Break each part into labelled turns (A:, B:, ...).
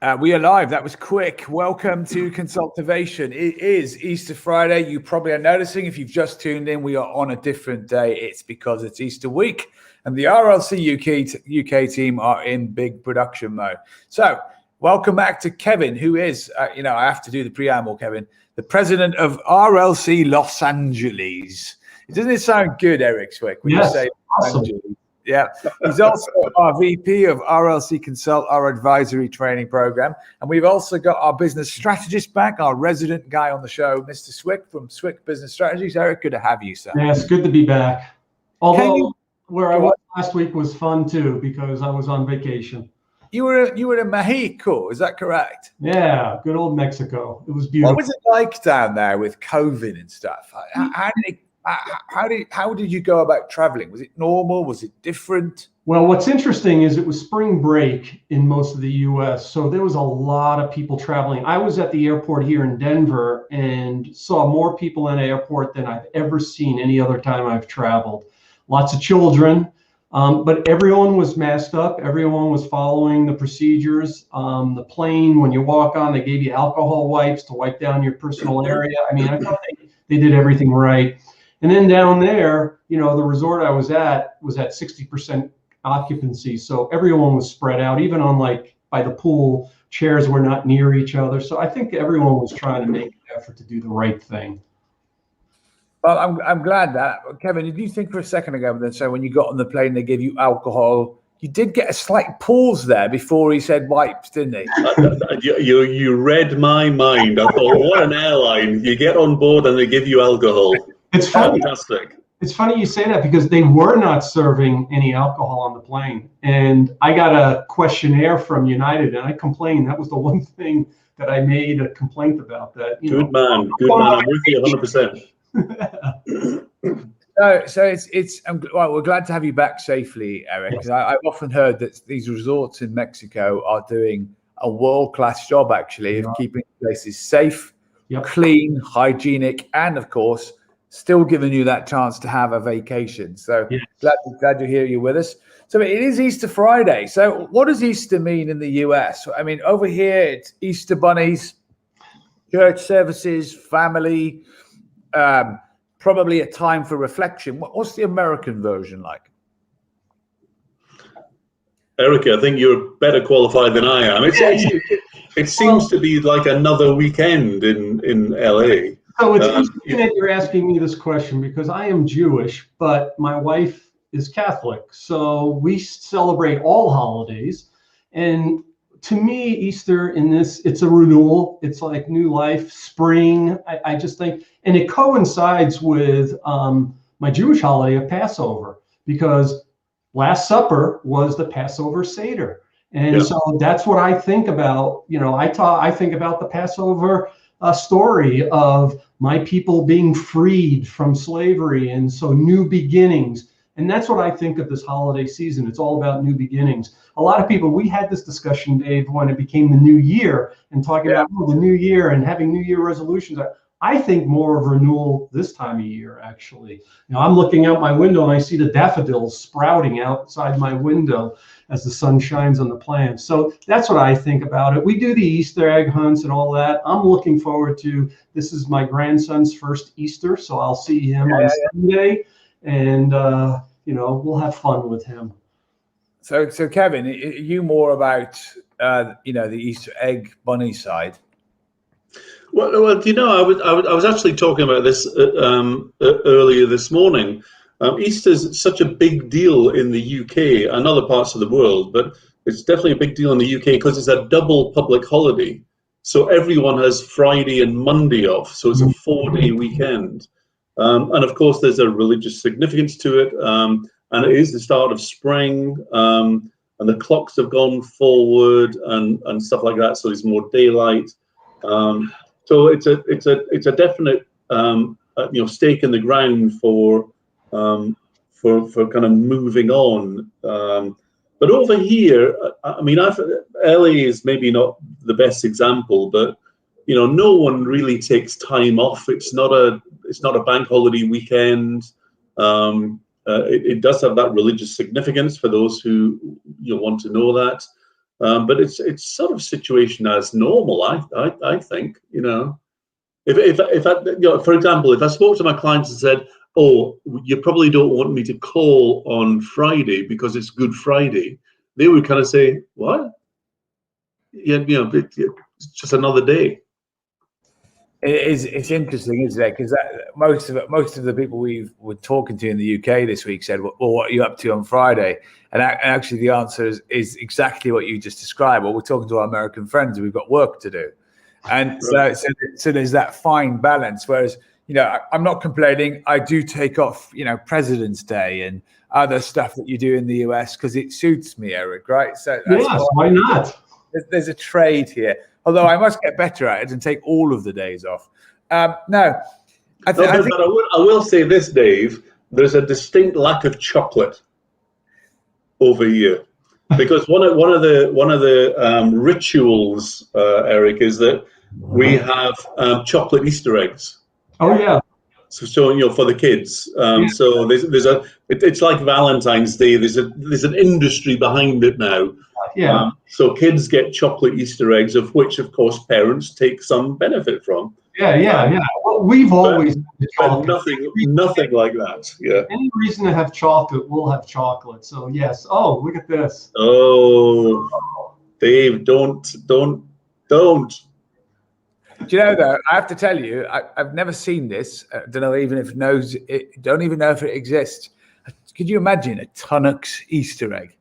A: We are live. That was quick. Welcome to Consultervation. It is Easter Friday. You probably are noticing if you've just tuned in, we are on a different day. It's because it's Easter week and the RLC UK team are in big production mode. So welcome back to Kevin, who is, I have to do the preamble, Kevin, the president of RLC Los Angeles. Doesn't it sound good, Eric Swick, when you say Los Angeles? Yeah, he's also our VP of RLC Consult, our advisory training program. And we've also got our business strategist back, our resident guy on the show, Mr. Swick from Swick Business Strategies. Eric, good to have you, sir.
B: Yeah, it's good to be back. Although where I was last week was fun too, because I was on vacation.
A: You were in Mexico, is that correct?
B: Yeah, good old Mexico. It was beautiful.
A: What was it like down there with COVID and stuff? How did you go about traveling? Was it normal? Was it different?
B: Well, what's interesting is it was spring break in most of the US, so there was a lot of people traveling. I was at the airport here in Denver and saw more people in the airport than I've ever seen any other time I've traveled. Lots of children, but everyone was masked up. Everyone was following the procedures. The plane, when you walk on, they gave you alcohol wipes to wipe down your personal area. I mean, I thought they did everything right. And then down there, the resort I was at 60% occupancy. So everyone was spread out, even on by the pool, chairs were not near each other. So I think everyone was trying to make an effort to do the right thing.
A: Well, I'm glad that. Kevin, did you think for a second ago that so when you got on the plane, they gave you alcohol? You did get a slight pause there before he said wipes, didn't he?
C: You read my mind. I thought, what an airline. You get on board and they give you alcohol.
B: It's funny.
C: Fantastic.
B: It's funny you say that because they were not serving any alcohol on the plane. And I got a questionnaire from United and I complained. That was the one thing that I made a complaint about. That
C: Good man. I'm with you 100%.
A: So we're glad to have you back safely, Eric. Because I've often heard that these resorts in Mexico are doing a world-class job, actually, of keeping places safe, clean, hygienic, and of course, still giving you that chance to have a vacation. So glad to hear you with us. So it is Easter Friday. So what does Easter mean in the US? I mean, over here, it's Easter bunnies, church services, family, probably a time for reflection. What's the American version like?
C: Erica, I think you're better qualified than I am. It seems to be like another weekend in LA.
B: So it's interesting that you're asking me this question because I am Jewish, but my wife is Catholic. So we celebrate all holidays. And to me, Easter it's a renewal. It's like new life, spring. I just think, and it coincides with my Jewish holiday of Passover because Last Supper was the Passover Seder. And so that's what I think about. I think about the Passover story of my people being freed from slavery. And so new beginnings. And that's what I think of this holiday season. It's all about new beginnings. A lot of people, we had this discussion, Dave, when it became the new year and talking about the new year and having new year resolutions. I think more of renewal this time of year, actually. I'm looking out my window and I see the daffodils sprouting outside my window as the sun shines on the plants. So that's what I think about it. We do the Easter egg hunts and all that. I'm looking forward to, this is my grandson's first Easter, so I'll see him on Sunday. And, we'll have fun with him.
A: So Kevin, are you more about, the Easter egg bunny side?
C: Well, I was actually talking about this earlier this morning. Easter's such a big deal in the UK and other parts of the world, but it's definitely a big deal in the UK because it's a double public holiday. So everyone has Friday and Monday off. So it's a 4-day weekend. And of course, there's a religious significance to it. And it is the start of spring. And the clocks have gone forward and stuff like that. So there's more daylight. So it's a definite stake in the ground for kind of moving on. But over here, I mean, LA is maybe not the best example, but no one really takes time off. It's not a bank holiday weekend. It does have that religious significance for those who want to know that. But it's sort of situation as normal. I think, you know, if I, you know, for example, if I spoke to my clients and said, "Oh, you probably don't want me to call on Friday because it's Good Friday," they would kind of say, "What? Yeah, you know, it's just another day."
A: It's interesting, isn't it? Because most of the people we were talking to in the UK this week said, "Well, what are you up to on Friday?" And actually, the answer is exactly what you just described. Well, we're talking to our American friends, and we've got work to do. And so there's that fine balance. Whereas, you know, I'm not complaining. I do take off, you know, President's Day and other stuff that you do in the US because it suits me, Eric. Right? So
B: Yes, why not?
A: there's a trade here. Although I must get better at it and take all of the days off. No, I think
C: But I will say this, Dave. There's a distinct lack of chocolate over here, because one of the rituals, Eric, is that we have chocolate Easter eggs.
B: Oh yeah.
C: So you know, for the kids. So it's like Valentine's Day. There's an industry behind it now.
B: Yeah.
C: So kids get chocolate Easter eggs, of which, of course, parents take some benefit from.
B: Yeah. Well, we've always
C: but nothing like that. Yeah.
B: Any reason to have chocolate, we'll have chocolate. So yes. Oh, look at this.
C: Oh, Dave, don't.
A: Do you know, though, I have to tell you, I've never seen this. I don't know even if it knows it. Don't even know if it exists. Could you imagine a Tunnocks Easter egg?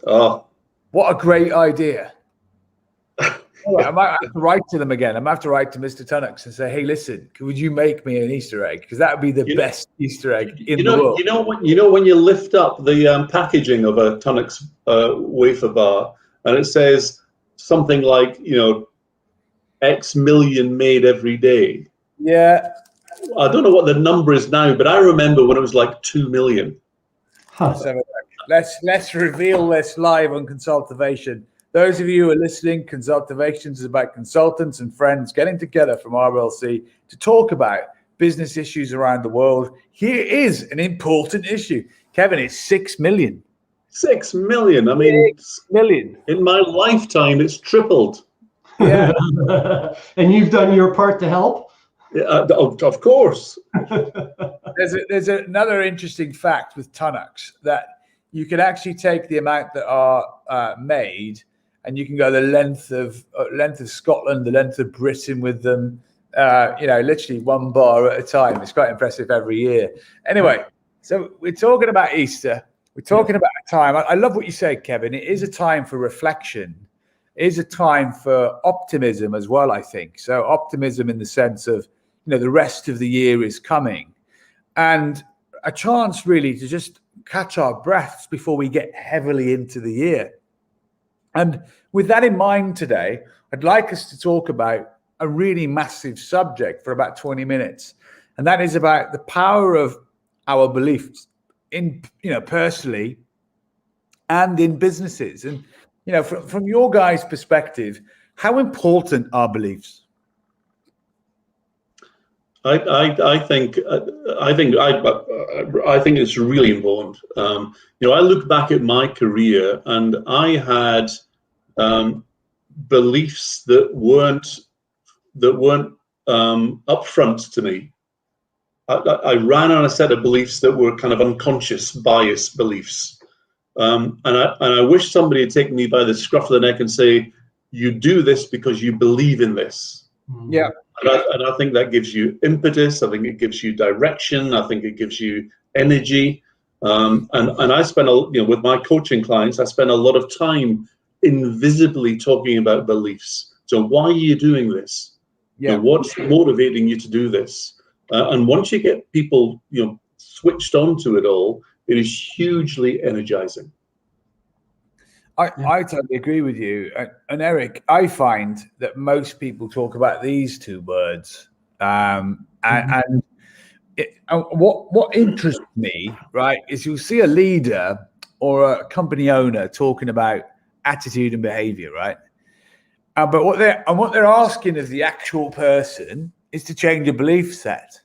C: Oh,
A: what a great idea! I might have to write to them again. I might have to write to Mr. Tunnocks and say, "Hey, listen, would you make me an Easter egg? Because that would be the best Easter egg in the world."
C: You know when you lift up the packaging of a Tunnocks wafer bar and it says something like, you know, X million made every day.
A: Yeah.
C: I don't know what the number is now, but I remember when it was like 2 million.
B: Huh.
A: Let's reveal this live on Consultervation. Those of you who are listening, Consultervation is about consultants and friends getting together from RLC to talk about business issues around the world. Here is an important issue. Kevin, it's 6 million.
C: 6 million. I mean,
A: 6 million.
C: In my lifetime, it's tripled.
A: Yeah.
B: And you've done your part to help?
C: Of course.
A: There's another interesting fact with Tunnocks that you can actually take the amount that are made, and you can go the length of Scotland, the length of Britain with them. You know, literally one bar at a time. It's quite impressive every year. Anyway, so we're talking about Easter. We're talking about a time. I love what you said, Kevin. It is a time for reflection. It is a time for optimism as well, I think. So optimism in the sense of, you know, the rest of the year is coming, and a chance really to just catch our breaths before we get heavily into the year. And with that in mind today, I'd like us to talk about a really massive subject for about 20 minutes. And that is about the power of our beliefs in, you know, personally and in businesses. And, you know, from your guys' perspective, how important are beliefs?
C: I think it's really important. You know, I look back at my career and I had beliefs that weren't upfront to me. I ran on a set of beliefs that were kind of unconscious, bias beliefs, and I wish somebody had taken me by the scruff of the neck and say, "You do this because you believe in this."
A: Yeah.
C: And I think that gives you impetus. I think it gives you direction. I think it gives you energy. And I spend with my coaching clients, I spend a lot of time invisibly talking about beliefs. So why are you doing this?
A: Yeah.
C: You know, what's motivating you to do this? And once you get people, you know, switched onto it all, it is hugely energizing.
A: I totally agree with you. And Eric, I find that most people talk about these two words. And what interests me, right, is you'll see a leader or a company owner talking about attitude and behavior, right? But what they're asking of the actual person is to change a belief set.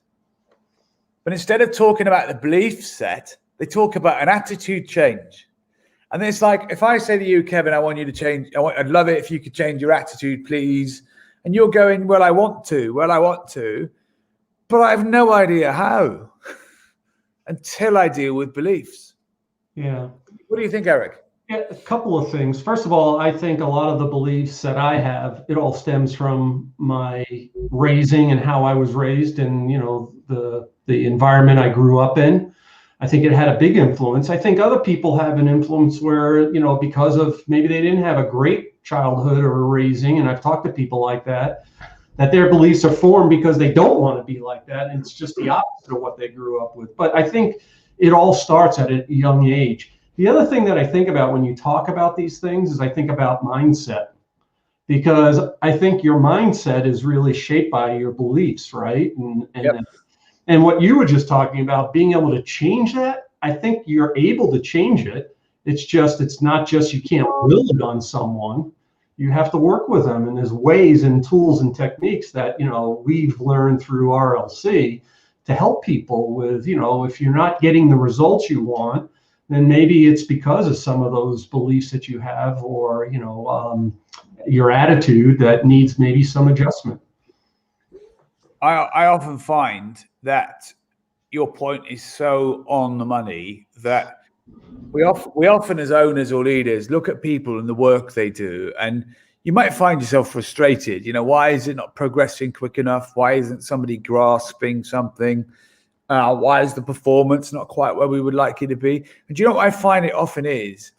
A: But instead of talking about the belief set, they talk about an attitude change. And it's like, if I say to you, Kevin, I want you to change, I'd love it if you could change your attitude, please. And you're going, well, I want to, but I have no idea how until I deal with beliefs.
B: Yeah.
A: What do you think, Eric?
B: Yeah, a couple of things. First of all, I think a lot of the beliefs that I have, it all stems from my raising and how I was raised, and the environment I grew up in. I think it had a big influence. I think other people have an influence where, because of maybe they didn't have a great childhood or raising, and I've talked to people like that their beliefs are formed because they don't want to be like that, and it's just the opposite of what they grew up with. But I think it all starts at a young age. The other thing that I think about when you talk about these things is I think about mindset, because I think your mindset is really shaped by your beliefs, right? And what you were just talking about, being able to change that, I think you're able to change it. It's not just you can't will it on someone. You have to work with them, and there's ways and tools and techniques that we've learned through RLC to help people with. If you're not getting the results you want, then maybe it's because of some of those beliefs that you have, or your attitude that needs maybe some adjustment.
A: I often find that your point is so on the money that we often as owners or leaders look at people and the work they do, and you might find yourself frustrated. Why is it not progressing quick enough? Why isn't somebody grasping something? Why is the performance not quite where we would like it to be? And do you know what I find it often is?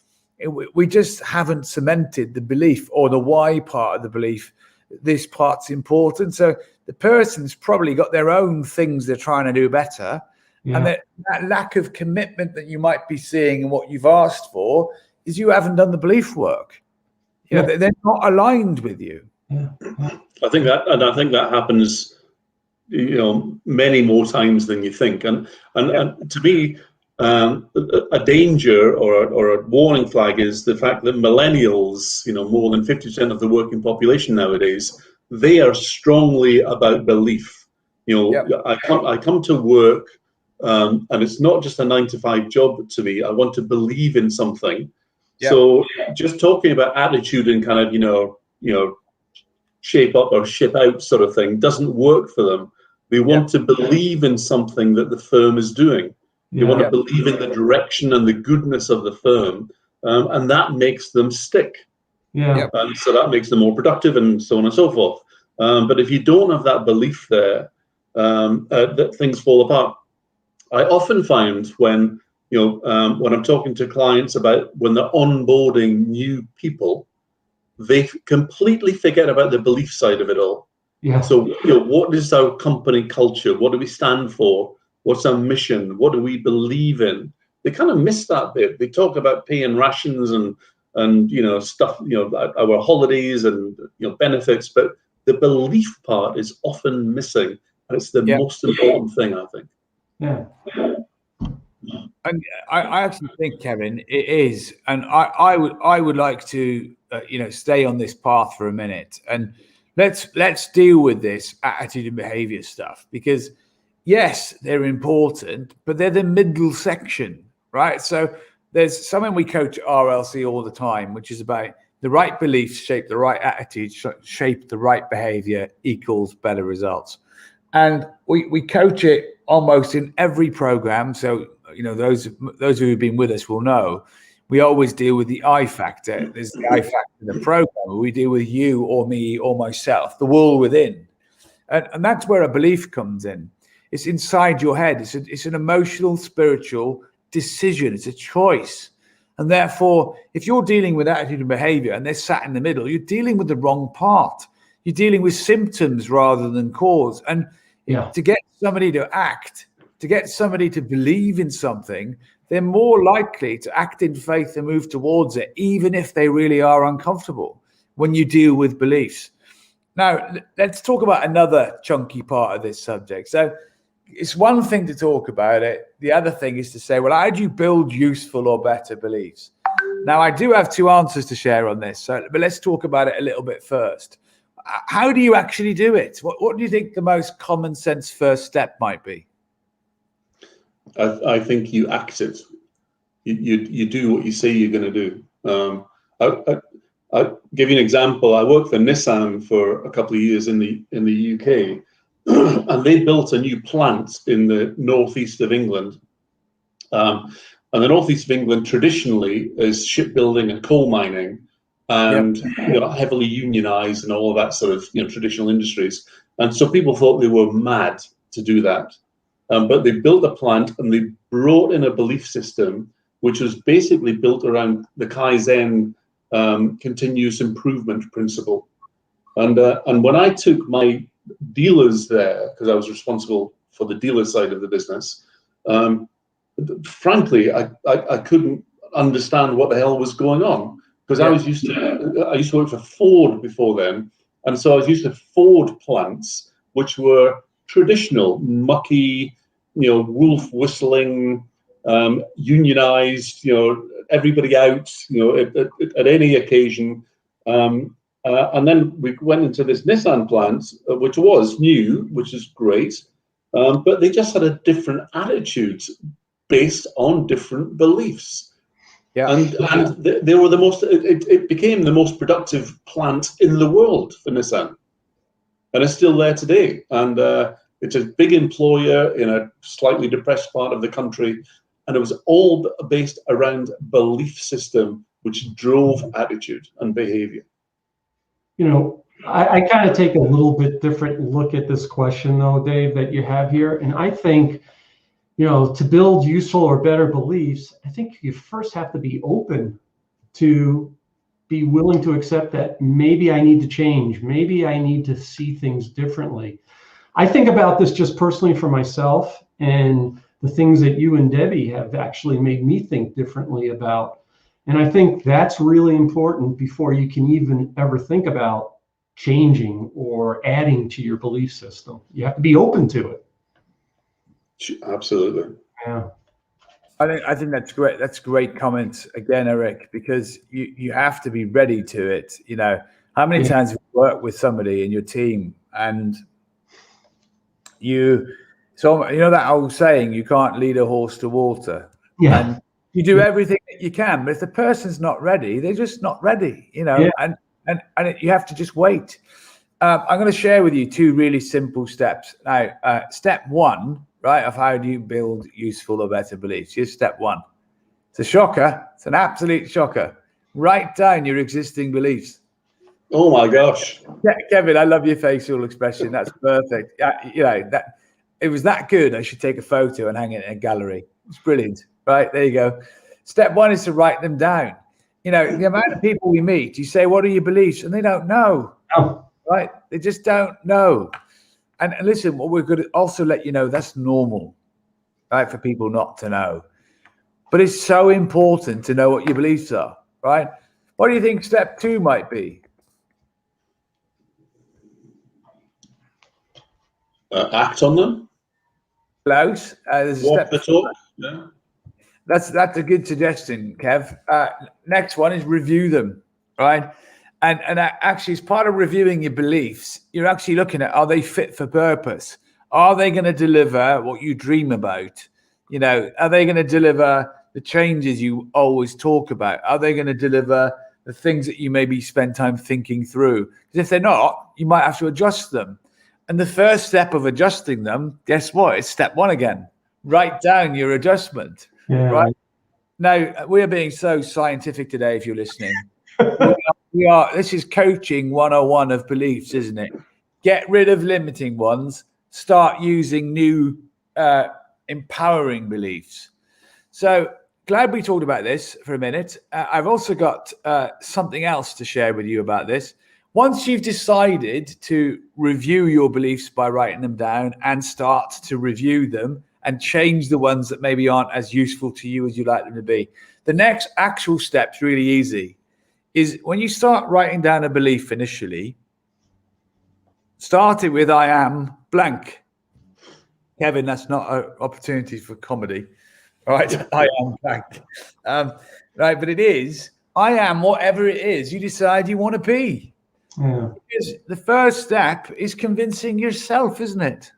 A: We just haven't cemented the belief, or the why part of the belief. This part's important. So the person's probably got their own things they're trying to do better. Yeah. And that lack of commitment that you might be seeing and what you've asked for is you haven't done the belief work. They're not aligned with you.
B: Yeah.
C: I think that happens many more times than you think. And to me, a danger or a warning flag is the fact that millennials, more than 50% of the working population nowadays, they are strongly about belief. I come to work, and it's not just a 9-to-5 job to me. I want to believe in something. Yep. So just talking about attitude and kind of, shape up or ship out sort of thing doesn't work for them. They want to believe in something that the firm is doing. They want to believe in the direction and the goodness of the firm, and that makes them stick. And so that makes them more productive, and so on and so forth. But if you don't have that belief there, that things fall apart. I often find when I'm talking to clients about when they're onboarding new people, they completely forget about the belief side of it all.
B: Yeah.
C: So, what is our company culture? What do we stand for? What's our mission? What do we believe in? They kind of miss that bit. They talk about paying rations and stuff, our holidays and benefits, but the belief part is often missing, and it's the most important thing, I think.
B: Yeah.
A: And I actually think, Kevin, it is, and I would like to stay on this path for a minute, and let's deal with this attitude and behavior stuff, because yes, they're important, but they're the middle section, right? So there's something we coach at RLC all the time, which is about the right beliefs shape the right attitude, shape the right behavior equals better results. And we coach it almost in every program. So, those who have been with us will know we always deal with the I factor. There's the I factor in the program. We deal with you or me or myself, the wall within. And that's where a belief comes in. It's inside your head. It's an emotional, spiritual decision. It's a choice. And therefore, if you're dealing with attitude and behavior and they're sat in the middle, you're dealing with the wrong part. You're dealing with symptoms rather than cause. And to get somebody to act, to get somebody to believe in something, they're more likely to act in faith and move towards it, even if they really are uncomfortable when you deal with beliefs. Now, let's talk about another chunky part of this subject. So it's one thing to talk about it. The other thing is to say, well, how do you build useful or better beliefs? Now, I do have two answers to share on this, but let's talk about it a little bit first. How do you actually do it? What do you think the most common sense first step might be?
C: I think you act it. you do what you say you're going to do. I'll give you an example. I worked for Nissan for a couple of years in the UK, and they built a new plant in the northeast of England. And the northeast of England traditionally is shipbuilding and coal mining, and heavily unionized and all of that sort of traditional industries. And so people thought they were mad to do that. But they built a plant and they brought in a belief system which was basically built around the Kaizen continuous improvement principle. And when I took my dealers there, because I was responsible for the dealer side of the business, frankly, I couldn't understand what the hell was going on, because I used to work for Ford before then, and so I was used to Ford plants, which were traditional, mucky, wolf whistling, unionized, everybody out, at any occasion. And then we went into this Nissan plant, which was new, which is great, but they just had a different attitude based on different beliefs. Yeah. And they were the most, it became the most productive plant in the world for Nissan. And it's still there today. And it's a big employer in a slightly depressed part of the country. And it was all based around belief system, which drove attitude and behavior.
B: I kind of take a little bit different look at this question, though, Dave, that you have here. And I think, to build useful or better beliefs, I think you first have to be open to be willing to accept that maybe I need to change. Maybe I need to see things differently. I think about this just personally for myself, and the things that you and Debbie have actually made me think differently about. And I think that's really important before you can even ever think about changing or adding to your belief system. You have to be open to it.
C: Absolutely.
B: Yeah.
A: I think that's great. That's great comments again, Eric, because you have to be ready to it. How many times have you worked with somebody in your team and that old saying, you can't lead a horse to water.
B: Yeah.
A: And you do everything that you can, but if the person's not ready, they're just not ready, and you have to just wait. I'm going to share with you 2 really simple steps. Now, step 1, right, of how do you build useful or better beliefs? Here's step 1. It's a shocker. It's an absolute shocker. Write down your existing beliefs.
C: Oh my gosh.
A: Yeah, Kevin, I love your facial expression. That's perfect. That it was that good. I should take a photo and hang it in a gallery. It's brilliant. Right, there you go. Step 1 is to write them down. The amount of people we meet, you say, what are your beliefs? And they don't know.
B: Oh.
A: Right? They just don't know. And listen, what we're going to also let you know, that's normal, right, for people not to know. But it's so important to know what your beliefs are, right? What do you think step 2 might be?
C: Act on them.
A: Close.
C: Walk the talk. Yeah.
A: That's a good suggestion, Kev. Next one is review them, right? And actually, as part of reviewing your beliefs, you're actually looking at, are they fit for purpose? Are they going to deliver what you dream about? Are they going to deliver the changes you always talk about? Are they going to deliver the things that you maybe spend time thinking through? Because if they're not, you might have to adjust them. And the first step of adjusting them, guess what? It's step 1 again. Write down your adjustment.
B: Yeah.
A: Right? Now, we're being so scientific today, if you're listening. we are. This is coaching 101 of beliefs, isn't it? Get rid of limiting ones. Start using new empowering beliefs. So glad we talked about this for a minute. I've also got something else to share with you about this. Once you've decided to review your beliefs by writing them down and start to review them and change the ones that maybe aren't as useful to you as you'd like them to be, the next actual step's really easy. Is when you start writing down a belief initially, start it with I am blank. Kevin, that's not an opportunity for comedy. All right, I am blank. Right, but it is, I am whatever it is you decide you want to be.
B: Yeah.
A: Because the first step is convincing yourself, isn't it?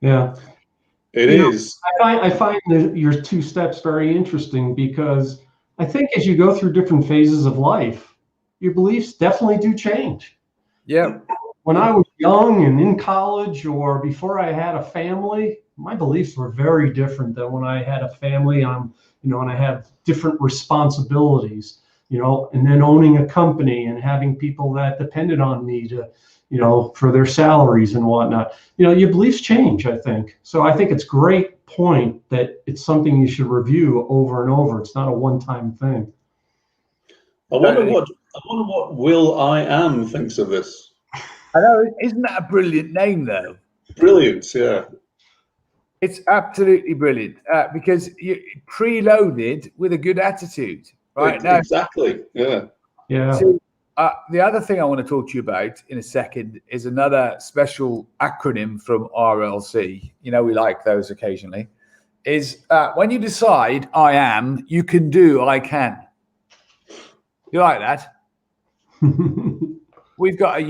B: Yeah.
C: It is.
B: I find your two steps very interesting because I think as you go through different phases of life, your beliefs definitely do change.
A: Yeah.
B: When I was young and in college or before I had a family, my beliefs were very different than when I had a family. And I have different responsibilities, and then owning a company and having people that depended on me to, for their salaries and whatnot. Your beliefs change, I think. So I think it's a great point that it's something you should review over and over. It's not a one-time thing.
C: I wonder what Will I Am thinks of this.
A: I know, isn't that a brilliant name though?
C: Brilliant, yeah.
A: It's absolutely brilliant because you're preloaded with a good attitude, right? Now,
C: Exactly, yeah.
B: Yeah.
A: so, the other thing I want to talk to you about in a second is another special acronym from RLC. We like those occasionally. Is when you decide I am, you can do I can. You like that? We've got a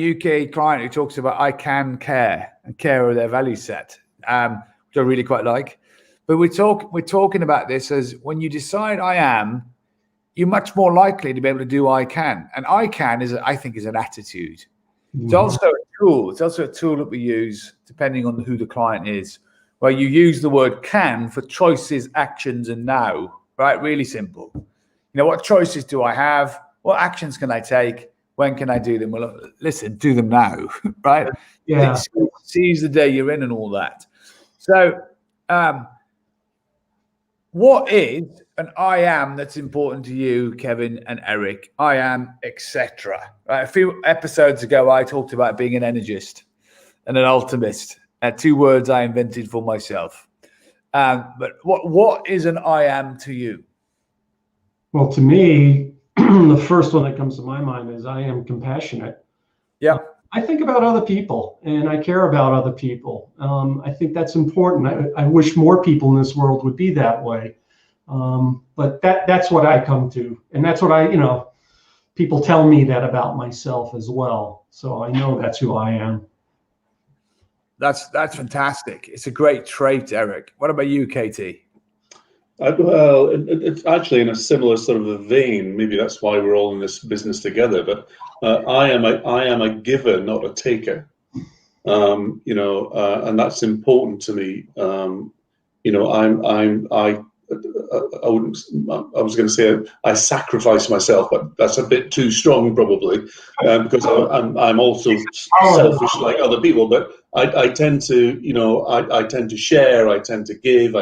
A: UK client who talks about I can care and care of their value set, which I really quite like. But we're talking about this as when you decide I am, you're much more likely to be able to do I can. And I can I think is an attitude. It's also a tool. It's also a tool that we use depending on who the client is, where you use the word can for choices, actions, and now, right? Really simple. What choices do I have? What actions can I take? When can I do them? Well, listen, do them now, right?
B: Yeah.
A: Seize the day you're in and all that. So, what is an I am that's important to you, Kevin and Eric? I am, etc. Right? A few episodes ago, I talked about being an energist and an ultimist. 2 words I invented for myself. But what is an I am to you?
B: Well, to me, the first one that comes to my mind is I am compassionate.
A: Yeah.
B: I think about other people and I care about other people. I think that's important. I wish more people in this world would be that way. But that's what I come to. And that's what people tell me that about myself as well. So I know that's who I am.
A: That's fantastic. It's a great trait, Eric. What about you, Katie?
C: Well, it's actually in a similar sort of a vein. Maybe that's why we're all in this business together. But I am a giver, not a taker. And that's important to me. I was going to say I sacrifice myself, but that's a bit too strong, probably, because I'm also selfish like other people. But I tend to, I tend to share. I tend to give.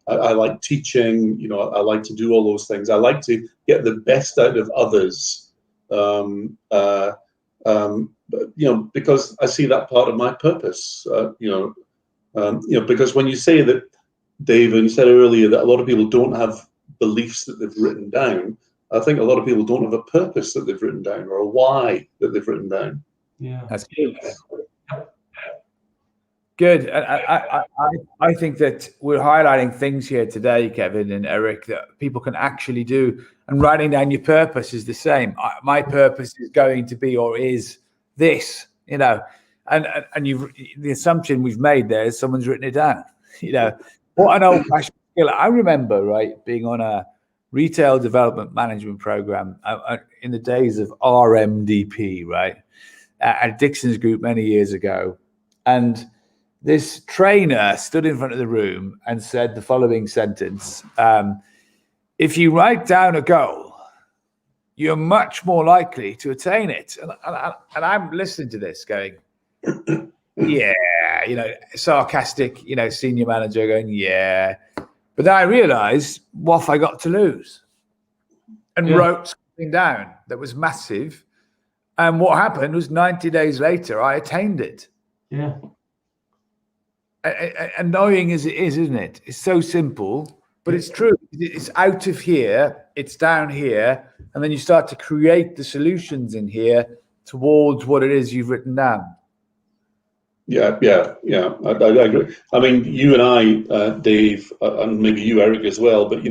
C: I like teaching. I like to do all those things. I like to get the best out of others. Because I see that part of my purpose. Because when you say that, Dave, and you said earlier that a lot of people don't have beliefs that they've written down, I think a lot of people don't have a purpose that they've written down or a why that they've written down.
B: Yeah,
A: that's good. Good. I think that we're highlighting things here today, Kevin and Eric, that people can actually do. And writing down your purpose is the same. My purpose is going to be or is this, and the assumption we've made there is someone's written it down. What an old-fashioned skill. I remember, right, being on a retail development management program in the days of RMDP, right, at Dixon's Group many years ago. And this trainer stood in front of the room and said the following sentence: if you write down a goal, you're much more likely to attain it. And I'm listening to this going, yeah, sarcastic, senior manager going, yeah. But then I realized what I got to lose and wrote something down that was massive. And what happened was 90 days later, I attained it.
B: Yeah.
A: Annoying as it is, isn't it? It's so simple, but it's true. It's out of here, it's down here, and then you start to create the solutions in here towards what it is you've written down.
C: Yeah. I agree. I mean, you and I, Dave, and maybe you, Eric, as well. But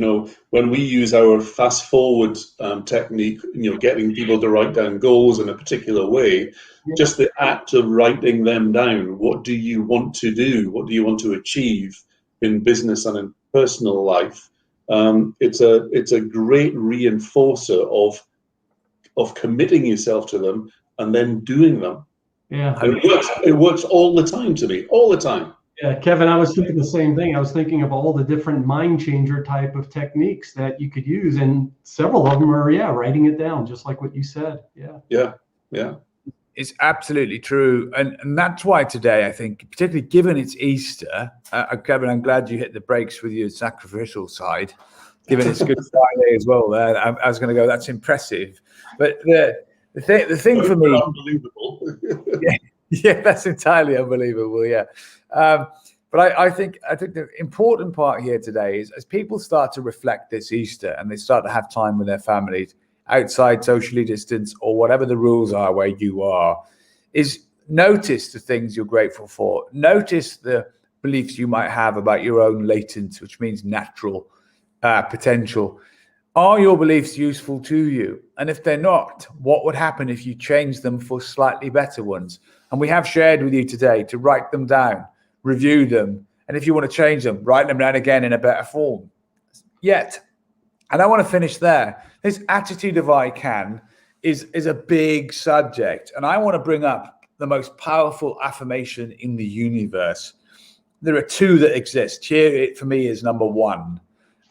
C: when we use our fast forward technique, getting people to write down goals in a particular way, just the act of writing them down. What do you want to do? What do you want to achieve in business and in personal life? It's a great reinforcer of committing yourself to them and then doing them.
B: Yeah.
C: And it works all the time to me, all the time.
B: Yeah, Kevin, I was thinking the same thing. I was thinking of all the different mind changer type of techniques that you could use, and several of them are, writing it down, just like what you said.
C: Yeah.
A: It's absolutely true. And that's why today, I think, particularly given it's Easter, Kevin, I'm glad you hit the brakes with your sacrificial side, given it's Good Friday as well. I was going to go, that's impressive. But the thing for me,
C: unbelievable.
A: yeah, that's entirely unbelievable. Yeah, but I think the important part here today is as people start to reflect this Easter and they start to have time with their families outside, socially distanced, or whatever the rules are where you are, is notice the things you're grateful for. Notice the beliefs you might have about your own latent, which means natural potential. Are your beliefs useful to you? And if they're not, what would happen if you change them for slightly better ones? And we have shared with you today to write them down, review them, and if you want to change them, write them down again in a better form. And I want to finish there. This attitude of iCAN is a big subject. And I want to bring up the most powerful affirmation in the universe. There are two that exist. Here, it for me is number one.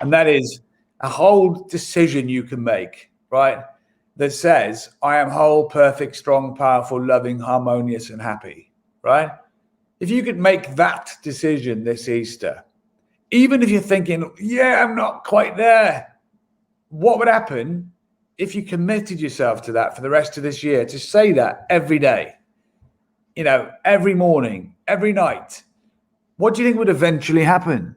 A: And that is a whole decision you can make, right? That says, I am whole, perfect, strong, powerful, loving, harmonious, and happy, right? If you could make that decision this Easter, even if you're thinking, I'm not quite there, what would happen if you committed yourself to that for the rest of this year, to say that every day, every morning, every night? What do you think would eventually happen?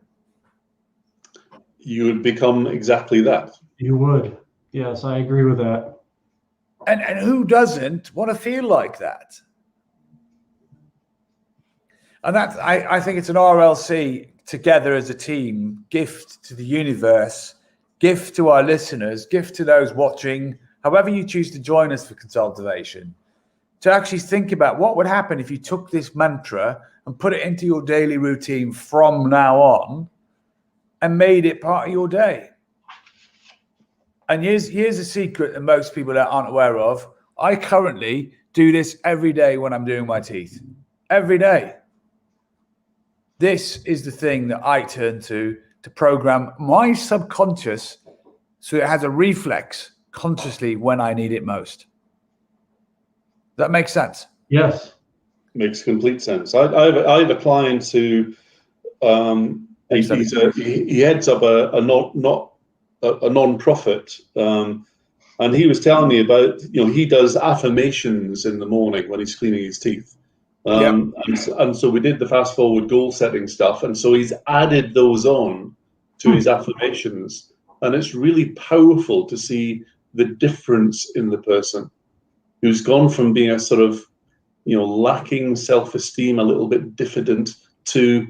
C: You would become exactly that.
B: You would. Yes, I agree with that.
A: And who doesn't want to feel like that? And that I think it's an RLC together as a team, gift to the universe, gift to our listeners, gift to those watching, however you choose to join us for Consultervation, to actually think about what would happen if you took this mantra and put it into your daily routine from now on and made it part of your day. And here's a secret that most people aren't aware of. I currently do this every day when I'm doing my teeth. Every day. This is the thing that I turn to program my subconscious so it has a reflex consciously when I need it most. Does that make sense?
B: Yes.
C: Makes complete sense. I have a client who he heads up a non-profit, and he was telling me about, he does affirmations in the morning when he's cleaning his teeth. And so we did the fast forward goal setting stuff, and so he's added those on to his affirmations, and it's really powerful to see the difference in the person who's gone from being a sort of lacking self-esteem, a little bit diffident, to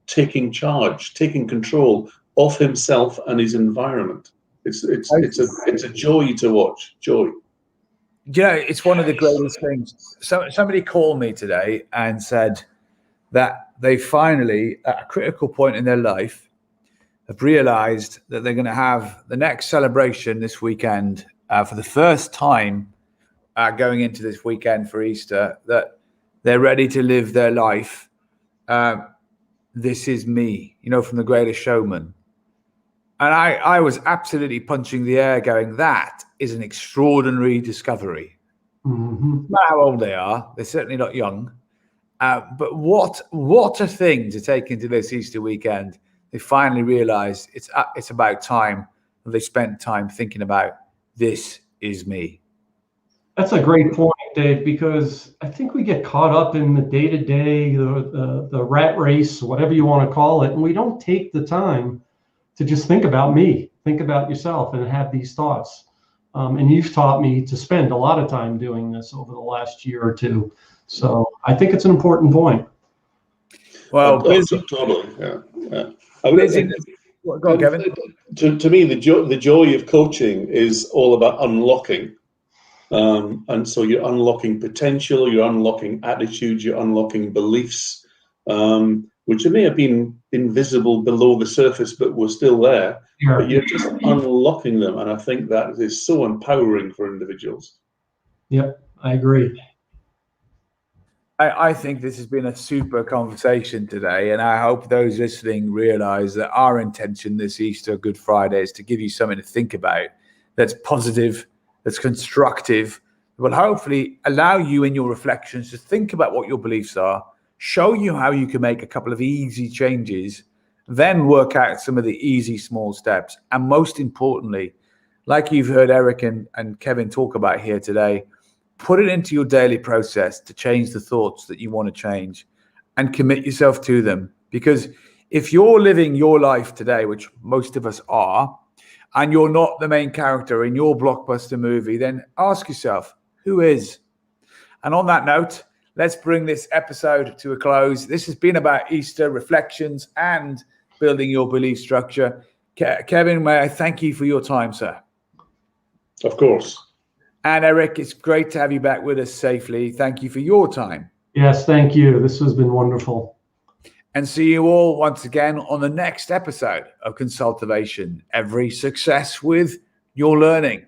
C: taking charge, taking control of himself and his environment. It's a joy to watch. Joy.
A: It's one of the greatest things. So somebody called me today and said that they finally, at a critical point in their life, have realized that they're going to have the next celebration this weekend for the first time going into this weekend for Easter, that they're ready to live their life. This is me, from The Greatest Showman. And I was absolutely punching the air going, that is an extraordinary discovery.
B: Mm-hmm.
A: No matter how old they are, they're certainly not young. But what a thing to take into this Easter weekend. They finally realized it's about time they spent time thinking about, this is me.
B: That's a great point, Dave, because I think we get caught up in the day-to-day, the rat race, whatever you want to call it, and we don't take the time to just think about me, think about yourself, and have these thoughts. And you've taught me to spend a lot of time doing this over the last year or two. So I think it's an important point.
A: Well,
C: Totally, yeah.
A: busyness. Go on, Kevin.
C: To me, the joy of coaching is all about unlocking. And so you're unlocking potential, you're unlocking attitudes, you're unlocking beliefs, which may have been invisible below the surface, but were still there.
B: Yeah.
C: But you're just unlocking them. And I think that is so empowering for individuals.
B: Yep, I agree.
A: I think this has been a super conversation today, and I hope those listening realize that our intention this Easter Good Friday is to give you something to think about that's positive, that's constructive, that will hopefully allow you in your reflections to think about what your beliefs are, show you how you can make a couple of easy changes, then work out some of the easy small steps. And most importantly, like you've heard Eric and Kevin talk about here today, put it into your daily process to change the thoughts that you want to change and commit yourself to them. Because if you're living your life today, which most of us are, and you're not the main character in your blockbuster movie, then ask yourself, who is? And on that note, let's bring this episode to a close. This has been about Easter reflections and building your belief structure. Kevin, may I thank you for your time, sir?
C: Of course.
A: And Eric, it's great to have you back with us safely. Thank you for your time.
B: Yes, thank you. This has been wonderful.
A: And see you all once again on the next episode of Consultervation. Every success with your learning.